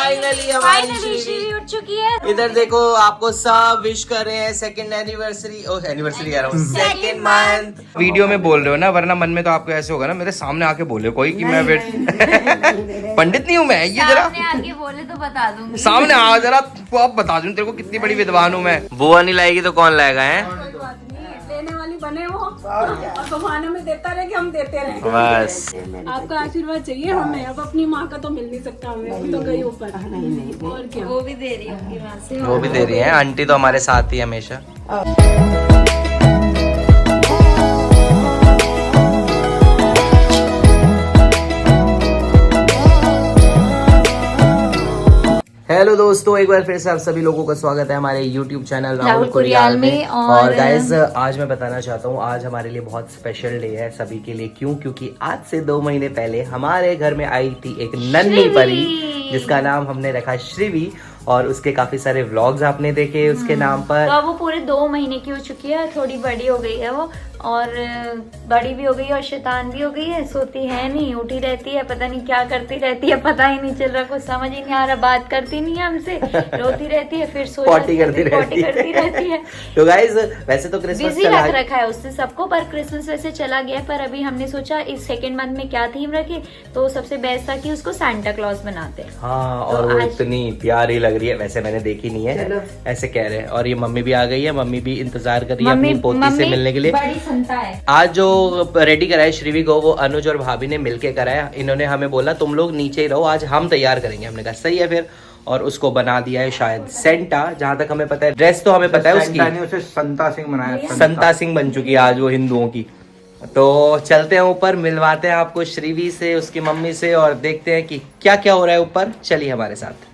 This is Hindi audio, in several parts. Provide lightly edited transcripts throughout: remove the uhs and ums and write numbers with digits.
फाइनली हमारी श्रीवी उठ चुकी है। इधर देखो, आपको सब विश कर रहे हैं सेकंड एनिवर्सरी कह रहा हूँ, सेकंड मंथ। वीडियो में बोल रहे हो ना, वरना मन में तो आपको ऐसे होगा ना मेरे सामने आके बोले कोई कि मैं पंडित नहीं हूँ मैं। ये जरा आगे बोले तो बता दूंगी। सामने आ जरा, तो अब बता दूं तेरे को कितनी बड़ी विद्वान हूँ मैं। बुआ नहीं लाएगी तो कौन लाएगा है? देने वाली बने वो और कमाने में देता रहे कि हम देते रहे। बस आपका आशीर्वाद चाहिए हमें। अब अपनी माँ का तो मिल नहीं सकता हमें, तो गई ऊपर। नहीं और क्या, वो भी दे रही होंगी वहाँ से। वो भी दे रही है, आंटी तो हमारे साथ ही हमेशा। हेलो दोस्तों, एक बार फिर से आप सभी लोगों का स्वागत है हमारे YouTube चैनल राहुल कुरियाल में। और गाइज आज मैं बताना चाहता हूँ, आज हमारे लिए बहुत स्पेशल डे है सभी के लिए। क्योंकि आज से 2 महीने पहले हमारे घर में आई थी एक नन्ही परी, जिसका नाम हमने रखा श्रीवी। और उसके काफी सारे व्लॉग्स आपने देखे उसके नाम पर। तो अब वो पूरे 2 महीने की हो चुकी है, थोड़ी बड़ी हो गई है वो, और बड़ी भी हो गई है और शैतान भी हो गई है। सोती है नहीं, उठी रहती है, पता नहीं क्या करती रहती है, पता ही नहीं चल रहा, कुछ समझ ही नहीं आ रहा। बात करती नहीं है हमसे, रोती रहती है, फिर सो पॉटी करती रहती है। तो गाइज वैसे तो क्रिसमस बिजी रख रखा है उससे सबको, पर क्रिसमस वैसे चला गया। पर अभी हमने सोचा इस सेकंड मंथ में क्या थीम रखे, तो सबसे बेस्ट था कि उसको सांता क्लॉज बनाते हैं। हाँ, और वो इतनी प्यारी लग रही है। वैसे मैंने देखी नहीं है, ऐसे कह रहे हैं। और ये मम्मी भी आ गई है, मम्मी भी इंतजार कर रही है अपनी पोती से मिलने के लिए। बड़ी संता है। आज जो रेडी कराया श्रीवी को, वो अनुज और भाभी ने मिलके कराया। इन्होंने हमें बोला तुम लोग नीचे ही रहो, आज हम तैयार करेंगे। हमने कहा सही है फिर, और उसको बना दिया है शायद सेंटा, जहां तक हमें पता है। ड्रेस तो हमें पता है उसकी, उसे संता सिंह बनाया, संता सिंह बन चुकी है आज वो हिंदुओं की। तो चलते हैं ऊपर, मिलवाते हैं आपको श्रीवी से, उसकी मम्मी से, और देखते हैं कि क्या क्या हो रहा है ऊपर। चलिए हमारे साथ।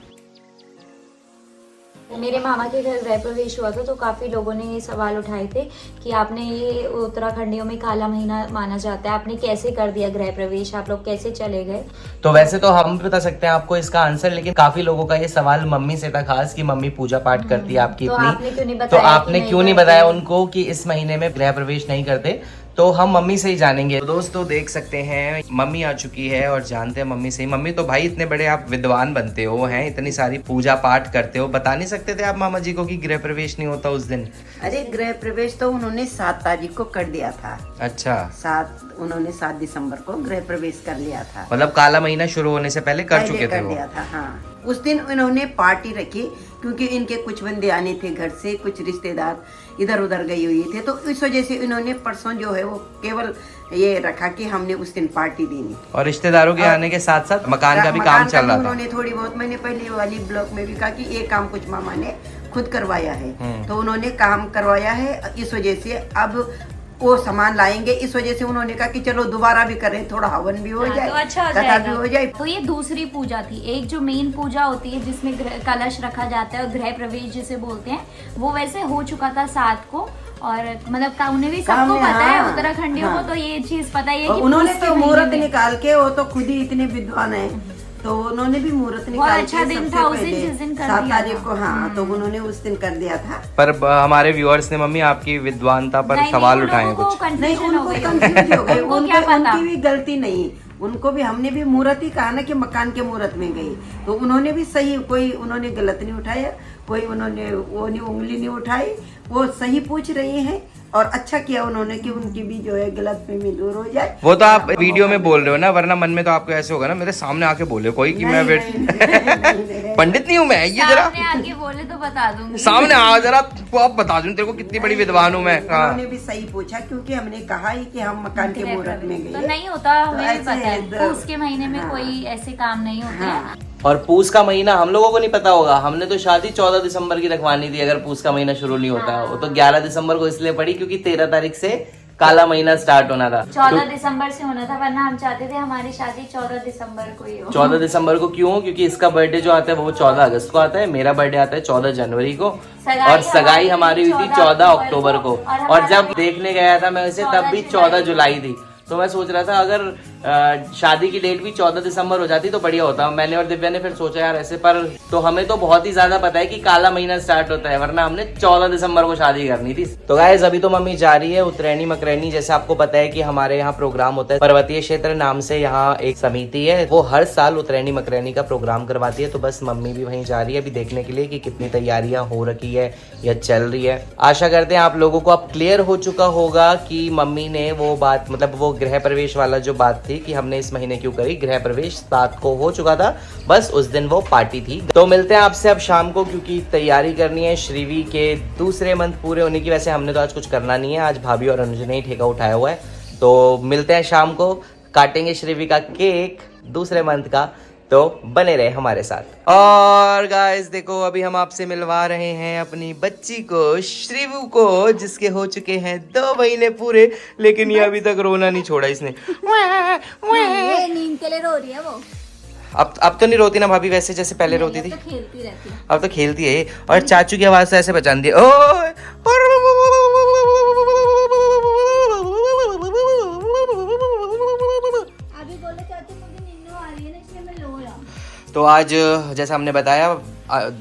मेरे मामा के घर गृह प्रवेश हुआ था, तो काफी लोगों ने ये सवाल उठाए थे कि आपने ये उत्तराखंडियों में काला महीना माना जाता है, आपने कैसे कर दिया गृह प्रवेश, आप लोग कैसे चले गए? तो वैसे तो हम बता सकते हैं आपको इसका आंसर, लेकिन काफी लोगों का ये सवाल मम्मी से था खास, कि मम्मी पूजा पाठ करती है आपकी तो इतनी, आपने क्यों नहीं तो बताया? आपने क्यों नहीं बताया उनको कि इस महीने में गृह प्रवेश नहीं करते? तो हम मम्मी से ही जानेंगे। तो दोस्तों देख सकते हैं मम्मी आ चुकी है, और जानते हैं मम्मी से ही। मम्मी तो भाई इतने बड़े आप विद्वान बनते हो हैं, इतनी सारी पूजा पाठ करते हो, बता नहीं सकते थे आप मामा जी को कि गृह प्रवेश नहीं होता उस दिन? अरे गृह प्रवेश तो उन्होंने 7 तारीख को कर दिया था। अच्छा, उन्होंने 7 दिसंबर को गृह प्रवेश कर लिया था। मतलब काला महीना शुरू होने से पहले कर चुके थे वो? दिया था, हाँ। उस दिन उन्होंने पार्टी रखी, क्योंकि इनके कुछ बंदे आने थे घर से, कुछ रिश्तेदार इधर उधर गई हुई थे, तो इस वजह से इन्होंने परसों जो है वो केवल ये रखा कि हमने उस दिन पार्टी देनी। और रिश्तेदारों के आने के साथ साथ मकान का भी काम चल रहा था। उन्होंने थोड़ी बहुत, मैंने पहले वाली ब्लॉक में भी कहा कि ये काम कुछ मामा ने खुद करवाया है, तो उन्होंने काम करवाया है। इस वजह से अब वो सामान लाएंगे, इस वजह से उन्होंने कहा कि चलो दोबारा भी करें, थोड़ा हवन भी हो जाए, तो अच्छा कथा भी हो जाए। तो ये दूसरी पूजा थी। एक जो मेन पूजा होती है जिसमें कलश रखा जाता है और गृह प्रवेश जिसे बोलते हैं, वो वैसे हो चुका था 7 को। और मतलब उन्हें भी सबको पता है, उत्तराखंडियों को तो ये चीज पता ही है कि उन्होंने तो मुहूर्त निकाल के, वो तो खुद ही इतने विद्वान है, तो उन्होंने भी मुहूर्त निकाल के, अच्छा दिन था उस दिन, जिस दिन कर 7 तारीख को, हाँ, तो उन्होंने उस दिन कर दिया था। पर हमारे व्यूअर्स ने मम्मी आपकी विद्वानता पर सवाल उठाए हैं कुछ। नहीं, उनको कंफ्यूज हो गए, उनकी भी गलती नहीं, उनको भी हमने भी मुहूर्त ही कहा ना कि मकान के मुहूर्त में गई, तो उन्होंने भी सही, कोई उन्होंने गलत नहीं उठाया, कोई उन्होंने वो नहीं उंगली नहीं उठाई, वो सही पूछ रही हैं। और अच्छा किया उन्होंने कि उनकी भी जो है गलतफहमी दूर हो जाए। वो तो आप वीडियो में बोल रहे हो ना, वरना मन में तो आपको ऐसे होगा ना मेरे सामने आके बोले कोई कि मैं पंडित नहीं हूँ मैं। ये जरा आगे बोले तो बता दूंगी, सामने आ जरा, तो अब बता दूं तेरे को कितनी बड़ी विद्वान हूँ मैं। उन्होंने भी सही पूछा, क्योंकि हमने कहा ही कि हम मकान के मुहूर्त में गए, तो नहीं होता, तो हमें भी पता है ऐसे उसके महीने में कोई ऐसे काम नहीं होते हैं। और पूस का महीना हम लोगों को नहीं पता होगा, हमने तो शादी 14 दिसंबर की रखवानी थी अगर पूस का महीना शुरू नहीं होता। वो तो 11 दिसंबर को इसलिए पड़ी क्योंकि 13 तारीख से काला महीना स्टार्ट होना था। 14 दिसंबर से होना था, वरना हम चाहते थे हमारी शादी 14 दिसंबर को ही हो। 14 दिसंबर को क्यों? क्योंकि इसका बर्थडे जो आता है वो 14 अगस्त को आता है, मेरा बर्थडे आता है 14 जनवरी को, और सगाई हमारी हुई थी 14 अक्टूबर को। और जब देखने गया था मैं उसे, तब भी 14 जुलाई थी। तो मैं सोच रहा था अगर शादी की डेट भी 14 दिसंबर हो जाती तो बढ़िया होता। मैंने और दिव्या ने फिर सोचा यार ऐसे, पर तो हमें तो बहुत ही ज्यादा पता है कि काला महीना स्टार्ट होता है, वरना हमने 14 दिसंबर को शादी करनी थी। तो गाइस अभी तो मम्मी जा रही है उतरैनी मकरैनी। जैसे आपको पता है कि हमारे यहाँ प्रोग्राम होता है, पर्वतीय क्षेत्र नाम से यहाँ एक समिति है, वो हर साल उतरैनी मकरैनी का प्रोग्राम करवाती है। तो बस मम्मी भी वहीं जा रही है अभी देखने के लिए कि कितनी तैयारियां हो रखी है या चल रही है। आशा करते हैं आप लोगों को अब क्लियर हो चुका होगा कि मम्मी ने वो बात, मतलब वो गृह प्रवेश वाला जो बात थी कि हमने इस महीने क्यों करी, गृह प्रवेश 7 को हो चुका था, बस उस दिन वो पार्टी थी। तो मिलते हैं आपसे अब शाम को, क्योंकि तैयारी करनी है श्रीवी के दूसरे मंथ पूरे होने की। वैसे हमने तो आज कुछ करना नहीं है, आज भाभी और अनुज ने ही ठेका उठाया हुआ है। तो मिलते हैं शाम को, काटेंगे श्रीवी का केक दूसरे मंथ का, तो बने रहे हमारे साथ। और गाइस देखो अभी हम आपसे मिलवा रहे हैं अपनी बच्ची को, श्रीवू को, जिसके हो चुके हैं 2 महीने पूरे, लेकिन ये अभी तक रोना नहीं छोड़ा इसने। ये नींद के लिए रो रही है वो। अब तो नहीं रोती ना भाभी, वैसे जैसे पहले रोती थी। तो खेलती रहती है। अब तो खेलती है। और चाचू की आवाज से ऐसे बचान दी, ओ अभी बोले चाचू मुझे नींद आ रही है ना, इसलिए मैं रो रहा हूँ। तो आज जैसा हमने बताया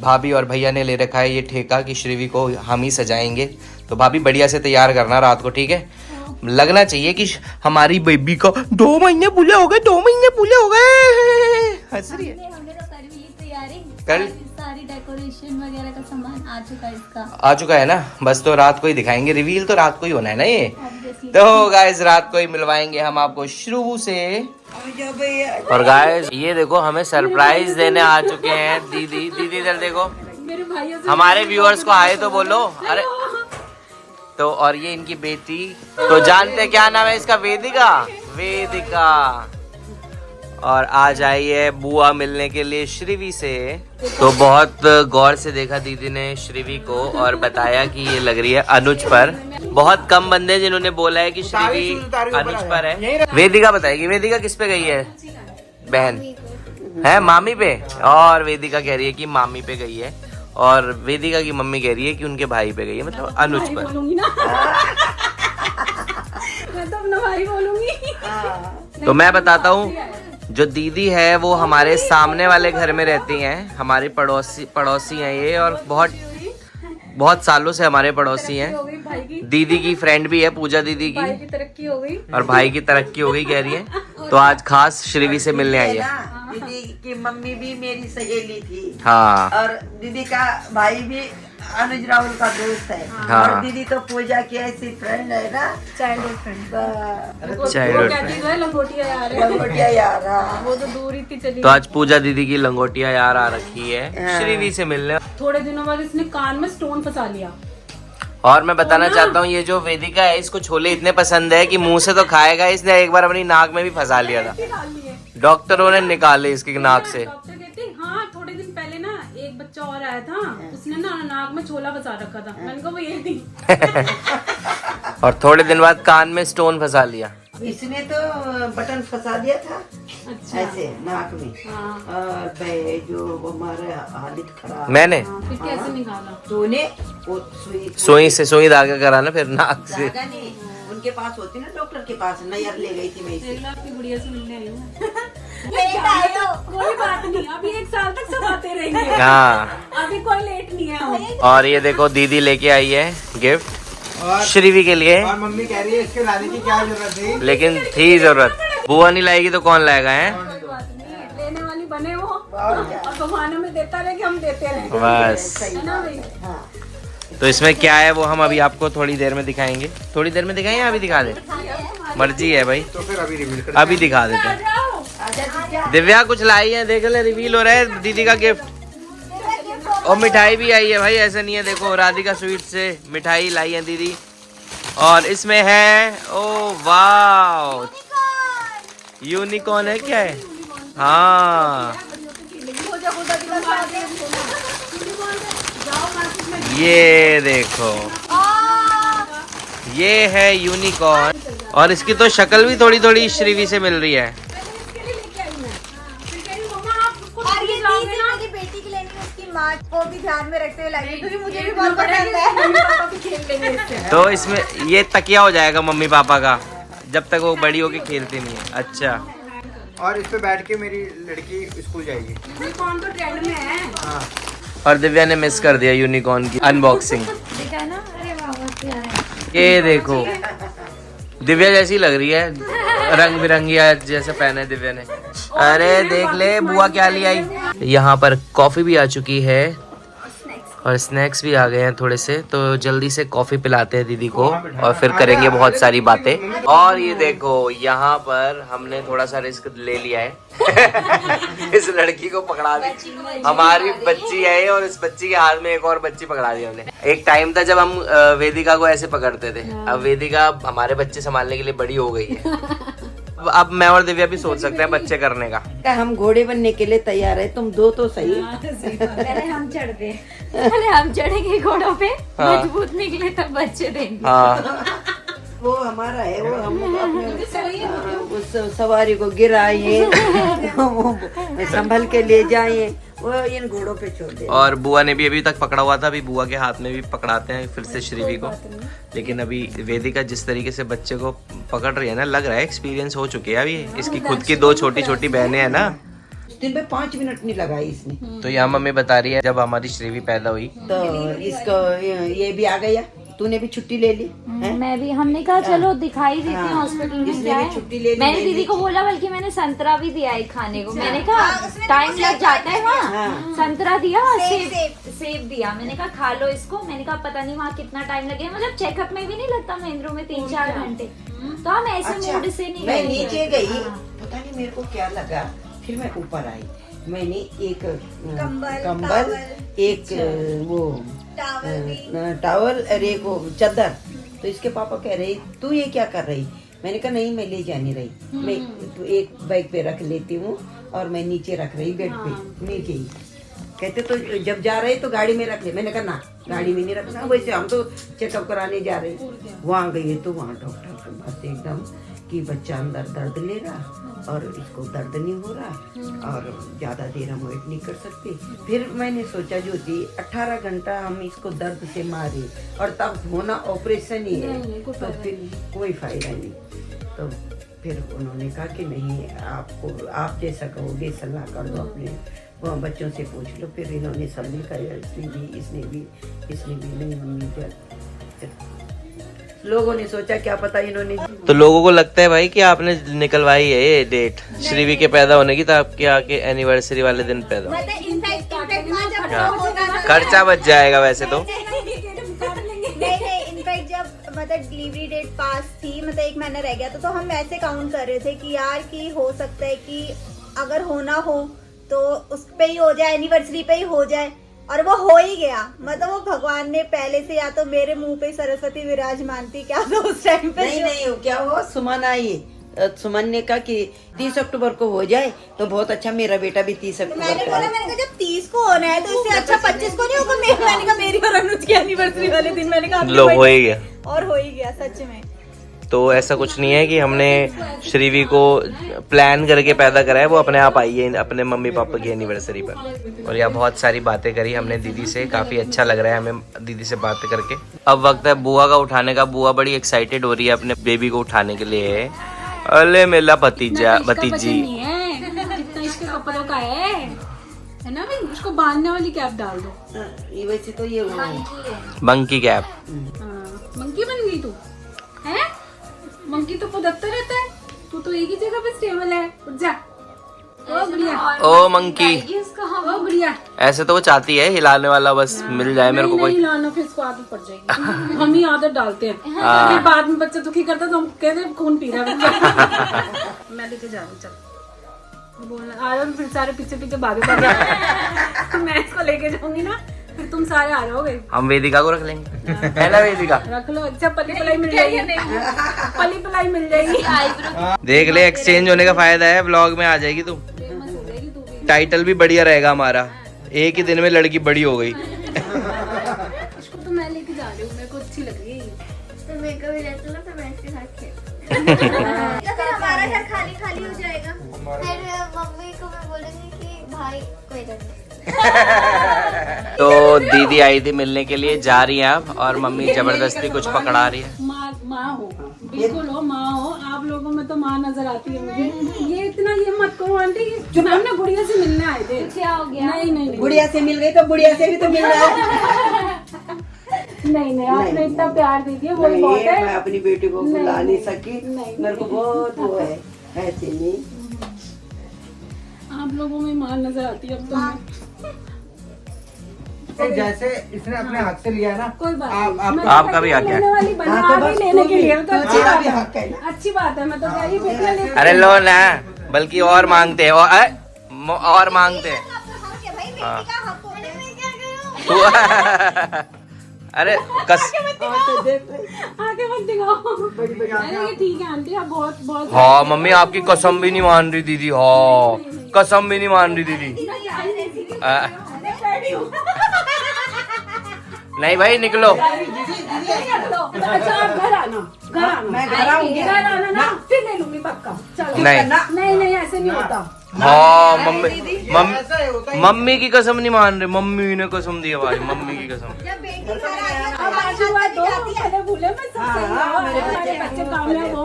भाभी और भैया ने ले रखा है ये ठेका कि श्रीवी को हम ही सजाएंगे। तो भाभी बढ़िया से तैयार करना रात को, ठीक है? लगना चाहिए कि हमारी बेबी को 2 महीने पूरे हो गए, 2 महीने पूरे हो गए। हंस रही है। हमने तो कर भी ली तैयारी, कर सारी डेकोरेशन वगैरह का सामान आ चुका है इसका। आ चुका है ना, बस तो रात को ही दिखाएंगे, रिवील तो रात को ही होना है ना ये। Obviously। तो गाइस रात को ही मिलवाएंगे हम आपको श्रीवू से। और गाइस ये देखो हमें सरप्राइज देने आ चुके हैं दीदी। दीदी इधर देखो, मेरे भाइयों से हमारे व्यूअर्स को आए तो बोलो। अरे तो और ये इनकी बेटी, तो जानते क्या नाम है इसका? वेदिका। वेदिका। और आज आई है बुआ मिलने के लिए श्रीवी से। तो बहुत गौर से देखा दीदी ने श्रीवी को और बताया कि ये लग रही है अनुज पर। बहुत कम बंदे जिन्होंने बोला है कि श्रीवी अनुज पर है। वेदिका बताएगी, वेदिका किस पे गई है? बहन है मामी पे, और वेदिका कह रही है कि मामी पे गई है, और वेदिका की मम्मी कह रही है कि उनके भाई पे गई है, मतलब अनुज पर। बोलूंगी ना मैं तो अपना भाई बोलूंगी। तो मैं बताता हूँ, जो दीदी है वो हमारे सामने वाले घर में रहती हैं, हमारी पड़ोसी हैं ये, और बहुत सालों से हमारे पड़ोसी हैं। हो गई भाई की, दीदी की फ्रेंड भी है पूजा दीदी भाई की, की तरक्की हो गई। और भाई की तरक्की हो गई कह रही है। तो आज खास श्रीवी से मिलने आई है। दीदी की मम्मी भी मेरी सहेली थी, हाँ, और दीदी का भाई भी अनुज राहुल का दोस्त है। हाँ। और दीदी तो पूजा की ऐसी फ्रेंड है ना, चाइल्डहुड फ्रेंड। चाइल्डहुड कहती जो है लंगोटिया यार है। लंगोटिया यार। हाँ। वो तो दूर ही थी चली। तो आज पूजा दीदी की लंगोटिया यार आ रखी है हाँ। श्रीवी से मिलने। थोड़े दिनों बाद इसने कान में स्टोन फंसा लिया। और मैं बताना चाहता हूँ ये जो वेदिका है इसको छोले इतने पसंद है कि मुंह से तो खाएगा, इसने एक बार अपनी नाक में भी फंसा लिया था। निकाल लिए। डॉक्टरों ने निकाले इसकी नाक से। डॉक्टर कहते हाँ थोड़े दिन पहले ना एक बच्चा और आया था, उसने ना नाक में छोला फंसा रखा था। मैंने कहा वो ये थी। और थोड़े दिन बाद कान में स्टोन फंसा लिया। इसने तो बटन फंसा दिया था अच्छा। ऐसे नाक में। हाँ। और जो हमारे हालत खराब, मैंने फिर कैसे निकाला? तूने वो सुई धागा कराना फिर नाक से। धागा नहीं, उनके पास होती ना, डॉक्टर के पास नयर ले गई थी मैं इसे। 1 लाख की बुढ़िया से मिलने आई हूँ। लेट आए हो। कोई बात नहीं, अभी 1 साल तक सब आते रहेंगे। हाँ, अभी कोई लेट नहीं है हम। और ये देखो दीदी लेके आई है गिफ्ट और श्रीवी के लिए, और मम्मी कह रही है इसके लाने की क्या जरूरत थी। लेकिन थी जरूरत। बुआ नहीं लाएगी तो कौन लाएगा है? कोई बात नहीं, लेने वाली बने हो और भगवान हमें देता रहे कि हम देते रहे, बस। है ना भाई? तो इसमें क्या है वो हम अभी आपको थोड़ी देर में दिखाएंगे। थोड़ी देर में दिखाएं या अभी दिखा दे? मर्जी है भाई, तो फिर अभी रिवील कर अभी दिखा देते हैं। जाओ। दिव्या कुछ लाई है, देख ले, रिवील हो रहा है दीदी का गिफ्ट। और मिठाई भी आई है भाई, ऐसा नहीं है। देखो राधिका स्वीट से मिठाई लाई है दीदी, और इसमें है ओ वाव यूनिकॉर्न है क्या है? हाँ ये देखो, ये है यूनिकॉर्न, और इसकी तो शक्ल भी थोड़ी थोड़ी श्रीवी से मिल रही है। और ये दीदी मेरी बेटी की लेनी है, उसकी माँ को भी ध्यान में रखते हुए लाई, क्योंकि मुझे भी बहुत पसंद है। तो इसमें ये तकिया हो जाएगा मम्मी पापा का, जब तक वो बड़ी होके खेलती नहीं है। अच्छा, और इस पे बैठ के मेरी लड़की स्कूल जाएगी। यूनिकॉर्न तो ट्रेंड में है। हाँ, और दिव्या ने मिस कर दिया यूनिकॉर्न की अनबॉक्सिंग। देखा ना, अरे वाह बहुत प्यारा है। ये देखो, दिव्या जैसी लग रही है, रंग बिरंगी जैसे पहने दिव्या ने। अरे देख ले बुआ क्या ले आई। यहाँ पर कॉफी भी आ चुकी है और स्नैक्स भी आ गए हैं थोड़े से, तो जल्दी से कॉफी पिलाते हैं दीदी को और फिर करेंगे बहुत सारी बातें। और ये देखो, यहाँ पर हमने थोड़ा सा रिस्क ले लिया है। इस लड़की को पकड़ा दी, हमारी बच्ची है और इस बच्ची के हाथ में एक और बच्ची पकड़ा दी हमने। एक टाइम था जब हम वेदिका को ऐसे पकड़ते थे, अब वेदिका हमारे बच्चे संभालने के लिए बड़ी हो गई है। अब मैं और दिव्या भी सोच सकते हैं बच्चे करने का। हम घोड़े बनने के लिए तैयार है, तुम दो तो सही। पहले हम चढ़ते, पहले हम चढ़ेंगे घोड़ों पे, हाँ। मजबूत निकले तब बच्चे देंगे। हाँ, वो हमारा है, वो हम अपने उस सवारी को गिराए, संभल के ले जाए, वो इन घोड़ों पे छोड़ दे। और बुआ ने भी अभी तक पकड़ा हुआ था, अभी बुआ के हाथ में भी पकड़ाते हैं फिर से श्रीवी को। लेकिन अभी वेदिका जिस तरीके से बच्चे को पकड़ रही है ना, लग रहा है एक्सपीरियंस हो चुके हैं अभी। इसकी खुद की 2 छोटी छोटी बहनें हैं ना, दिन पे 5 मिनट नहीं लगाई इसने। तो यहाँ मम्मी बता रही है जब हमारी श्रीवी पैदा हुई तो इसको ये भी आ गया, तूने भी छुट्टी ले ली है? मैं भी, हमने कहा चलो दिखाई देते हैं हॉस्पिटल में इसने क्या भी है। छुट्टी ले ली, मैंने दीदी को बोला, बल्कि मैंने संतरा भी दिया है खाने को। मैंने कहा टाइम लग जाता है वहाँ, संतरा दिया, सेब दिया। मैंने कहा खा लो इसको। मैंने कहा पता नहीं वहाँ कितना टाइम लगेगा, मतलब चेकअप में भी नहीं लगता महेंद्र में 3-4 घंटे। तो हम ऐसे मूड से नहीं मैं गए। नीचे गई, पता नहीं मेरे को क्या लगा, फिर मैं ऊपर आई। मैंने एक कंबल, एक वो टावल और एक वो चादर। तो इसके पापा कह रहे तू ये क्या कर रही? मैंने कहा नहीं, मैं ले जा नहीं रही, मैं तो एक बैग पे रख लेती हूँ और मैं नीचे रख रही बेड पे नीचे ही। कहते तो जब जा रहे तो गाड़ी में रख ले। मैंने कहा ना, गाड़ी में नहीं रखना, वैसे हम तो चेकअप कराने जा रहे। वहाँ गई तो वहाँ डॉक्टर के पास एकदम कि बच्चा अंदर दर्द ले रहा और इसको दर्द नहीं हो रहा और ज्यादा देर हम वेट नहीं कर सकते। फिर मैंने सोचा जो थी 18 घंटा हम इसको दर्द से मारे और तब होना ऑपरेशन ही है, तो फिर कोई फायदा नहीं। तो फिर उन्होंने कहा कि नहीं, आपको आप जैसा कहोगे सलाह कर दो, अपने वो बच्चों से पूछ लो। फिर इन्होंने सब ने कहा, इसने भी नहीं, मम्मी लोगों ने सोचा क्या पता इन्होंने। तो लोगों को लगता है भाई कि आपने निकलवाई है ये डेट श्रीवी के पैदा होने की, तो आपके आके एनिवर्सरी वाले दिन पैदा हो। खर्चा बच जाएगा वैसे तो। इनफैक्ट जब मतलब डिलीवरी डेट पास थी, मतलब 1 महीना रह गया तो हम ऐसे काउंट कर रहे थे कि यार कि हो सकता है कि अगर होना हो तो उस पे ही हो जाए, एनिवर्सरी पे ही हो जाए। और वो हो ही गया, मतलब वो भगवान ने पहले से, या तो मेरे मुंह पे सरस्वती विराजमान थी क्या तो उस टाइम पे। नहीं क्या हुआ, सुमन आई, सुमन ने कहा कि 30 अक्टूबर को हो जाए तो बहुत अच्छा, मेरा बेटा भी 30 अक्टूबर मैंने का बोला, मैंने कहा जब 30 को होना है तो इससे अच्छा 25 को नहीं होगा। मैंने कहा मेरी और अनुज की एनिवर्सरी वाले दिन मैंने कहा लो हो ही गया। और हो ही गया सच में। तो ऐसा कुछ नहीं है कि हमने श्रीवी को प्लान करके पैदा करा है, वो अपने आप आई है अपने मम्मी पापा की एनिवर्सरी पर। और यहाँ बहुत सारी बातें करी हमने दीदी से, काफी अच्छा लग रहा है हमें दीदी से बात करके। अब वक्त है बुआ का उठाने का। बुआ बड़ी एक्साइटेड हो रही है अपने बेबी को उठाने के लिए। अरे मेरा भतीजा भतीजी जितना इसके कपड़ों का है ना भाई, उसको बांधने वाली कैप डाल दो। ये वैसे तो ये मंकी कैप। मंकी बन गई तू है? मंकी तो पुदकता रहता है, तू तो एक ही जगह पे स्टेबल है। उठ जा। ओ बढ़िया, ओ मंकी। ओ बढ़िया। ऐसे तो वो चाहती है हिलाने वाला, बस मिल जाए मेरे को कोई। नहीं हिलाना, फिर इसको आदत पड़ जाएगी। हम ही आदत डालते हैं, फिर बाद में बच्चा दुखी करता तो हम कहते हैं खून पी रहा है बच्चा। मैं लेके जा रही हूँ, चल बोलना आ रहा हूँ, फिर सारे पीछे पीछे भागे पड़ गए। तो मैं इसको लेके जाऊंगी ना, फिर तुम सारे आ जाओगे। हम वेदिका को रख लेंगे, है ना वेदिका? रख लो, अच्छा पली पलाई मिल जाएगी, पली पलाई मिल जाएगी। देख ले, एक्सचेंज होने का फायदा है, ब्लॉग में आ जाएगी तू। टाइटल भी बढ़िया रहेगा हमारा, एक ही दिन में लड़की बड़ी हो गई। इसको तो मैं लेके जा रही हूँ, मेरे को अच्छी लग रही है। तो मेरे को भी रहता ना, तो मैं इसके साथ खेल। तो फिर हमारा घर खाली खाली हो जाएगा। फिर मम्मी को मैं बोलूंगी कि भाई कोई नहीं। तो दीदी आई थी मिलने के लिए, जा रही है अब, और मम्मी जबरदस्ती कुछ पकड़ा रही है। माँ हो, बिल्कुल हो, माँ हो। आप लोगों में तो माँ नजर आती है मुझे। ये इतना ये मत करो आंटी, जो हम ना गुड़िया से मिलने आए थे। क्या हो गया? नहीं गुड़िया से मिल गई तो बुढ़िया से भी तो मिल रहा है। नहीं आपने इतना प्यार दे दिया, वो नहीं, बहुत है। मैं अपनी बेटी को बुला नहीं सकी, नहीं। मेरे को बहुत वो है ऐसे नहीं। आप लोगों में माँ नजर आती है अब तो मैं। जैसे इसने अपने हाथ से लिया ना, कोई बात आप- नहीं। आप- मैं आपका भी हक है। लेने वाली बनी, हाँ, तो आप ही बस लेने के तुम लिए भी- तो अच्छी तुम्हारा बात भी है। हक है ना। अच्छी बात है, मैं तो क्या ही बेटियां लेके अरे लो ना, बल्कि और मांगते हैं और मांगते हैं। भाई बेटी हाँ। का हक होता है, मैं क्या करूं? अरे कस तो देख रही। आगे मत दिखाओ। अरे ये ठीक है आंटी, आप बहुत बहुत हाँ मम्मी आपकी कसम भी नहीं मान रही दीदी, हाँ कसम भी नहीं मान रही दीदी। नहीं भाई निकलो। अच्छा आप घर आना, घर आना, मैं घर आऊंगी। घर आना ना, फिर ले लूंगी पक्का। चलो नहीं नहीं ऐसे नहीं होता। हाँ मम्मी की कसम नहीं मान रहे, मम्मी ने कसम दी है भाई, मम्मी की कसम। जब बेटी घर आती है तो आप हमारे आशीर्वाद हाथ दो, में जाती है। पहले भूले मैं सब सही हो, हमारे बच्चे कामयाब हो।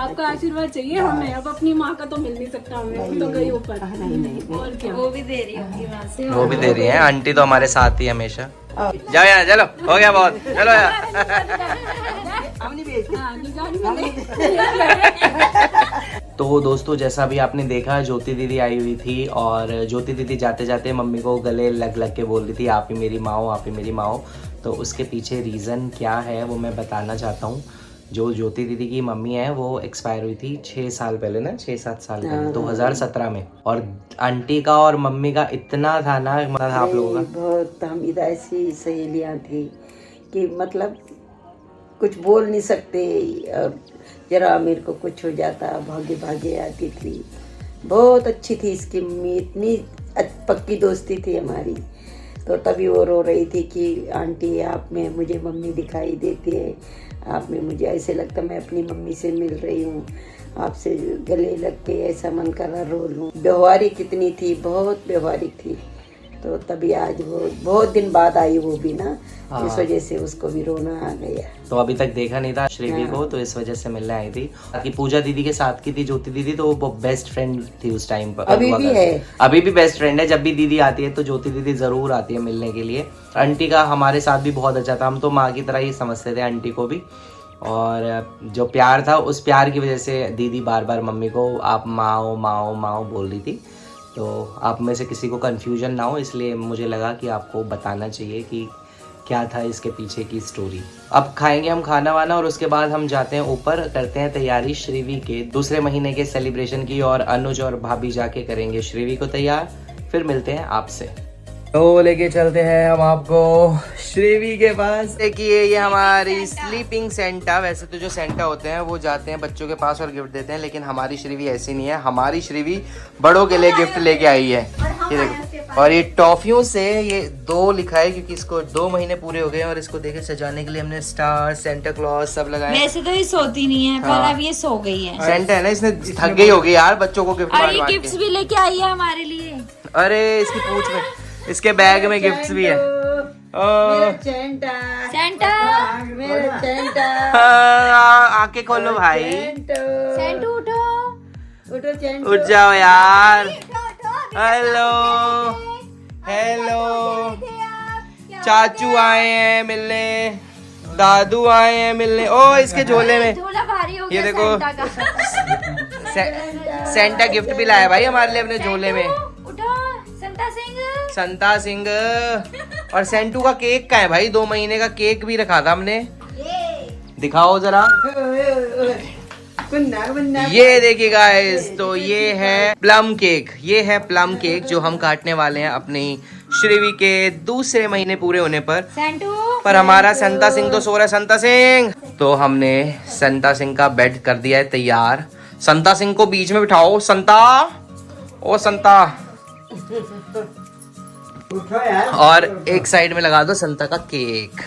आपका आशीर्वाद चाहिए हमें, अब अपनी माँ का तो मिल नहीं सकता हमें, तो गई ऊपर। और क्या, वो भी दे रही होगी वहाँ से। वो भी दे रही है, आंटी तो हमारे साथ ही हमेशा। जाओ यार, चलो हो गया बहुत, चलो यार। अपनी बेटी हाँ, निकाल मिले। तो दोस्तों जैसा भी आपने देखा, ज्योति दीदी आई हुई थी और ज्योति दीदी जाते जाते मम्मी को गले लग लग के बोल रही थी आप ही मेरी माँ हो, आप ही मेरी माँ हो। तो उसके पीछे रीज़न क्या है वो मैं बताना चाहता हूँ। जो ज्योति दीदी की मम्मी है वो एक्सपायर हुई थी 6 साल पहले ना, 6-7 साल पहले, 2017 में। और आंटी का और मम्मी का इतना था ना, मतलब आप लोगों का बहुत, हम इधर ऐसी सहेलियाँ थी कि मतलब कुछ बोल नहीं सकते, और जरा मेरे को कुछ हो जाता भागे भागे आती थी। बहुत अच्छी थी इसकी मम्मी, इतनी पक्की दोस्ती थी हमारी। तो तभी वो रो रही थी कि आंटी आप में मुझे मम्मी दिखाई देती है, आप में मुझे ऐसे लगता मैं अपनी मम्मी से मिल रही हूँ, आपसे गले लग के ऐसा मन कर रहा रो लूँ। व्यवहारिक कितनी थी, बहुत व्यवहारिक थी। तो तभी आज वो बहुत दिन बाद आई वो भी ना, इस वजह से उसको भी रोना आ गया। तो अभी तक देखा नहीं था श्रीवी को, तो इस वजह से मिलने आई थी। बाकी पूजा दीदी के साथ की थी ज्योति दीदी, तो वो बेस्ट फ्रेंड थी उस टाइम पर, अभी भी है, अभी भी बेस्ट फ्रेंड है। जब भी दीदी आती है तो ज्योति दीदी जरूर आती है मिलने के लिए। आंटी का हमारे साथ भी बहुत अच्छा था, हम तो माँ की तरह ही समझते थे आंटी को भी। और जो प्यार था, उस प्यार की वजह से दीदी बार बार मम्मी को आप माओ माओ माओ बोल रही थी। तो आप में से किसी को कन्फ्यूजन ना हो, इसलिए मुझे लगा कि आपको बताना चाहिए कि क्या था इसके पीछे की स्टोरी। अब खाएंगे हम खाना वाना और उसके बाद हम जाते हैं ऊपर, करते हैं तैयारी श्रीवी के दूसरे महीने के सेलिब्रेशन की। और अनुज और भाभी जाके करेंगे श्रीवी को तैयार, फिर मिलते हैं आपसे। तो लेके चलते हैं हम आपको श्रीवी के पास। देखिए ये हमारी स्लीपिंग सेंटा। वैसे तो जो सेंटा होते हैं वो जाते हैं बच्चों के पास और गिफ्ट देते हैं, लेकिन हमारी श्रीवी ऐसी नहीं है। हमारी श्रीवी बड़ों के लिए गिफ्ट लेके आई है। ये देखो, और ये टॉफियों से ये 2 लिखा है क्योंकि इसको 2 महीने पूरे हो गए हैं। और इसको देखे सजाने के लिए हमने स्टार, सेंटा क्लॉज सब लगाए। वैसे तो ये सोती नहीं है, पर अब ये सो गई है। सेंटा है ना, इसने थक गई होगी यार बच्चों को गिफ्ट और बांट ये बांट गिफ्ट्स के। भी लेके आई है हमारे लिए। अरे इसकी पूंछ में, इसके बैग में गिफ्ट्स भी है। मेरा चैंटा, सेंटा, मेरा चैंटा, आके खोलो भाई, सेंटू उठो। उठो चैंटा, उठ जाओ यार। हेलो हेलो, चाचू आए हैं मिलने, दादू आए हैं मिलने। ओ इसके झोले में झोला भारी हो ये गया देखो। सेंटा का। सेंटा गिफ्ट भी लाया भाई हमारे लिए अपने झोले में। उठो संता सिंह। संता सिंह। और सेंटू का केक का है भाई, 2 महीने का केक भी रखा था हमने। दिखाओ जरा। ये देखिए गाइस, तो ये है प्लम केक। ये है प्लम केक जो हम काटने वाले हैं अपनी श्रीवी के दूसरे महीने पूरे होने पर। सेंटू पर हमारा संता सिंह तो सो रहा है। संता सिंह, तो हमने संता सिंह का बेड कर दिया है तैयार। संता सिंह को बीच में बिठाओ। संता, ओ संता। और एक साइड में लगा दो संता का केक।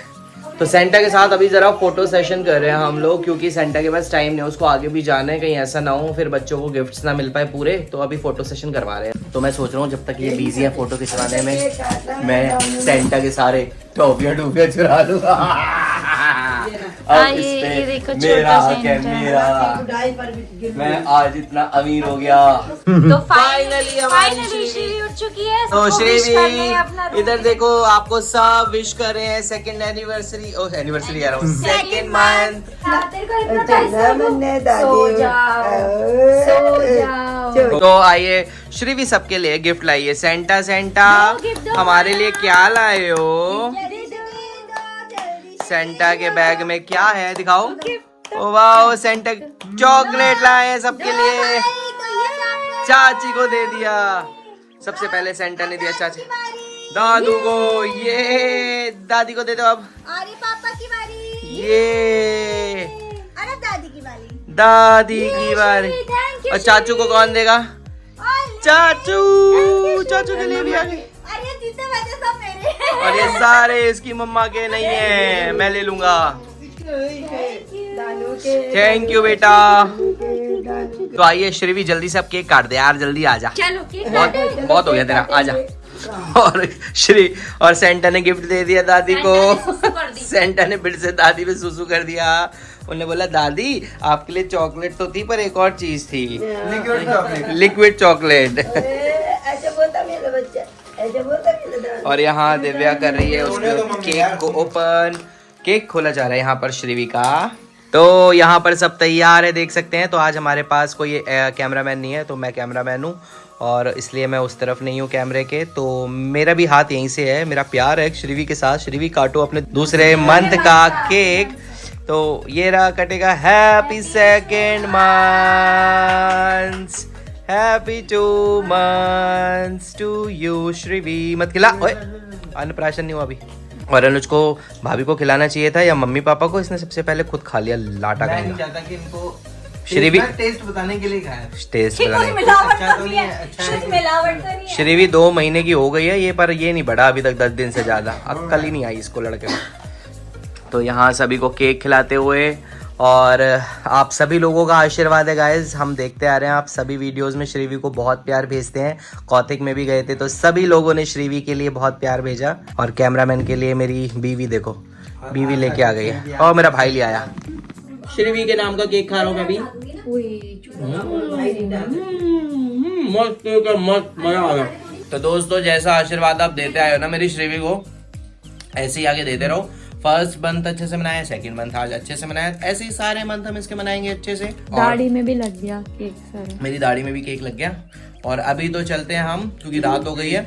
तो सेंटा के साथ अभी जरा फोटो सेशन कर रहे हैं हम लोग, क्योंकि सेंटा के पास टाइम नहीं है, उसको आगे भी जाना है, कहीं ऐसा ना हो फिर बच्चों को गिफ्ट्स ना मिल पाए पूरे। तो अभी फोटो सेशन करवा रहे हैं। तो मैं सोच रहा हूँ जब तक ये बिजी है फोटो खिंचवाने में, मैं सेंटा के सारे टॉफियां टूफियां चुरा लूंगा। अब ये इस पे देखो मेरा छोटा हक है, सेंटर। मेरा। बुढ़ाई पर भी गिर मैं आज इतना अमीर हो गया। तो Finally हमारी फाइनली श्रीवी उठ चुकी है। तो सबको wish करने श्रीवी अपना room इधर देखो, आपको सब विश कर रहे हैं सेकंड एनिवर्सरी, ओ एनिवर्सरी कह रहा हूँ, सेकंड मंथ। तेरे को hypnotize कर दूं? सो जाओ, सो जाओ। तो आइए श्रीवी सबके लिए गिफ्ट लाइए। सेंटा सेंटा gift दो। हमारे लिए क्या लाए हो? सेंटा के बैग में क्या है दिखाओ। ओ वाह, सेंटा चॉकलेट लाए हैं सबके लिए। चाची को दे दिया, सबसे पहले सेंटा ने दिया चाची, दादू को, ये दादी को दे दो अब, अरे पापा की बारी, ये अरे दादी की बारी, दादी की बारी। और चाचू को कौन देगा? चाचू, चाचू के लिए भी आ गई। अरे जितने बचे सब मेरे। और ये सारे इसकी मम्मा के नहीं है, मैं ले लूंगा। थैंक यू बेटा। तो आइए श्रीवी जल्दी से अब केक काट दे यार, जल्दी आ जा, चलो केक बहुत बहुत हो गया तेरा, आ जा। और और सेंटा ने गिफ्ट दे दिया दादी को। सेंटा ने फिर से दादी पे सुसु कर दिया। उन्होंने बोला दादी आपके लिए चॉकलेट तो थी पर एक और चीज थी, लिक्विड चॉकलेट। Liquid chocolate. ऐसे बोलता मेरा बच्चा, ऐसे बोलता मेरा। और यहाँ दिव्या कर रही है उसके केक को ओपन। केक खोला जा रहा है यहाँ पर श्रीवी का। तो यहाँ पर सब तैयार है, देख सकते हैं। तो आज हमारे पास कोई कैमरामैन नहीं है, तो मैं कैमरामैन हूँ और इसलिए मैं उस तरफ नहीं हूँ कैमरे के। तो मेरा भी हाथ यहीं से है, मेरा प्यार है श्रीवी के साथ। श्रीवी काटो अपने दूसरे मंथ का केक। तो ये रहा कटेगा। Happy second month, happy 2 months to you Shrivi. मत खिला, ओए अन्नप्राशन नहीं हुआ अभी। और अनुज को भाभी को खिलाना चाहिए था या मम्मी पापा को, इसने सबसे पहले खुद खा लिया लाटा मैं नहीं करेगा। चाहता कि इनको श्रीवी टेस्ट बताने के लिए खाया। टेस्ट कुछ बनाने। मिलावट अच्छा तो तो नहीं नहीं है, है, अच्छा कुछ है। मिलावट तो नहीं है। श्रीवी 2 महीने की हो गई है ये, पर ये नहीं बढ़ा अभी तक 10 दिन से ज्यादा। अक्ल ही नहीं आई इसको लड़के को। तो यहाँ सभी को केक खिलाते हुए, और आप सभी लोगों का आशीर्वाद है गाइज, हम देखते आ रहे हैं। आप सभी वीडियोस में श्रीवी को बहुत प्यार भेजते हैं। कौतिक में भी गए थे तो सभी लोगों ने श्रीवी के लिए बहुत प्यार भेजा। और कैमरामैन के लिए मेरी बीवी देखो, बीवी लेके आ गई है, और मेरा भाई ले आया। श्रीवी के नाम का केक खा रहा हूँ मैं भी। मस्त केक है, मस्त, मजा आ गया। तो दोस्तों जैसा आशीर्वाद आप देते आए हो ना मेरी श्रीवी को, ऐसे ही आगे देते रहो। फर्स्ट मंथ अच्छे से मनाया, सेकंड मंथ आज अच्छे से मनाया, ऐसे ही सारे मंथ हम इसके मनाएंगे अच्छे से। दाढ़ी में भी लग गया केक सारा। मेरी दाढ़ी में भी केक लग गया। और अभी तो चलते हैं हम, क्योंकि रात हो गई है।